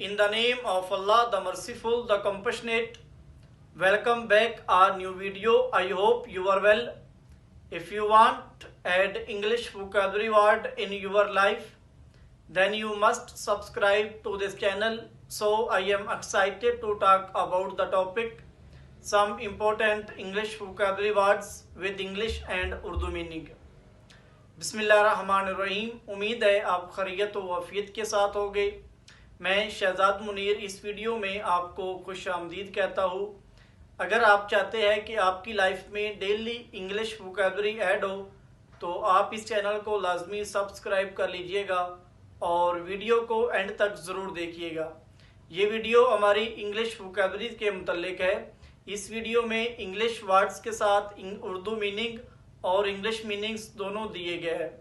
In the name of Allah, the Merciful, the Compassionate, welcome back our new video. I hope you are well. If you want to add English vocabulary word in your life, then you must subscribe to this channel. So I am excited to talk about the topic, some important English vocabulary words with English and Urdu meaning. बिस्मिल्लाहिर्रहमानिर्रहीम। उम्मीद है आप खैरियत व आफियत के साथ होंगे। मैं शहजाद मुनीर इस वीडियो में आपको खुश आमदीद कहता हूँ। अगर आप चाहते हैं कि आपकी लाइफ में डेली इंग्लिश वोकैबुलरी ऐड हो तो आप इस चैनल को लाजमी सब्सक्राइब कर लीजिएगा और वीडियो को एंड तक ज़रूर देखिएगा। ये वीडियो हमारी इंग्लिश वोकैबुलरी के मुतल्लिक है। इस वीडियो में इंग्लिश वर्ड्स के साथ उर्दू मीनिंग और इंग्लिश मीनिंग्स दोनों दिए गए हैं।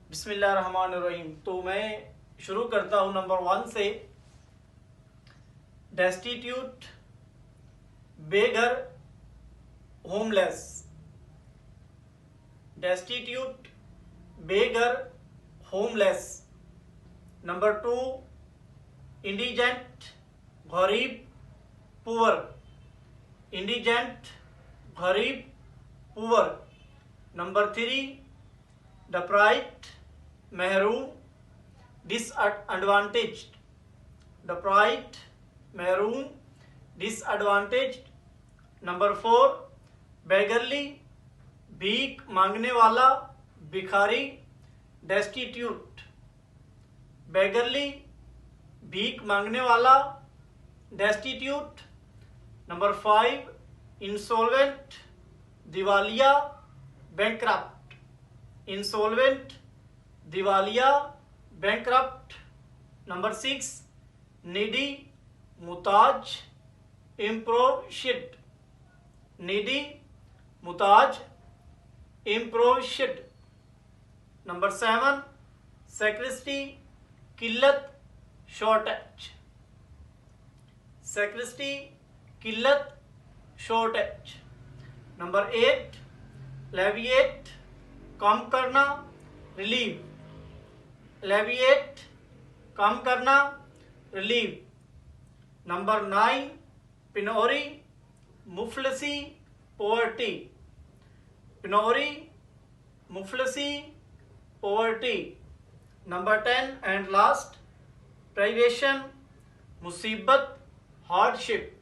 बिस्मिल्लाहिर्रहमानिर्रहीम। तो मैं शुरू करता हूँ नंबर 1 से। डेस्टिट्यूट, बेघर, होमलेस। डेस्टिट्यूट, बेघर, होमलेस। नंबर 2, इंडिजेंट, गरीब, पुअर। इंडिजेंट, गरीब, पुअर। नंबर 3, डिप्राइव्ड, महरूम, disadvantaged। डिप्राइव्ड, महरूम, disadvantaged। नंबर 4, बेगरली, भीख मांगने वाला, भिखारी, डेस्टिट्यूट। बेगरली, भीख मांगने वाला, डेस्टिट्यूट। नंबर 5, इंसॉल्वेंट, दिवालिया, बैंकरप्ट। इंसॉल्वेंट, दिवालिया, बैंकरप्ट। नंबर 6, नीडी, मुताज, इम्प्रोविशिड। नीडी, मुताज, इम्प्रोविशिड। नंबर 7, सेक्रेस्टी, किल्लत, शॉर्टेज। सेक्रेस्टी, किल्लत, शॉर्टेज। नंबर 8, लेविएट, कम करना, रिलीव। लेविएट, कम करना, रिलीव। नंबर 9, पिनोरी, मुफलसी, पोवर्टी। पिनोरी, मुफलसी, poverty. Number 10 and last, privation, मुसीबत, हार्डशिप।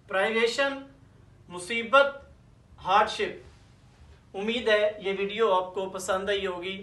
प्राइवेशन, मुसीबत, हार्डशिप। उम्मीद है ये वीडियो आपको पसंद आई होगी।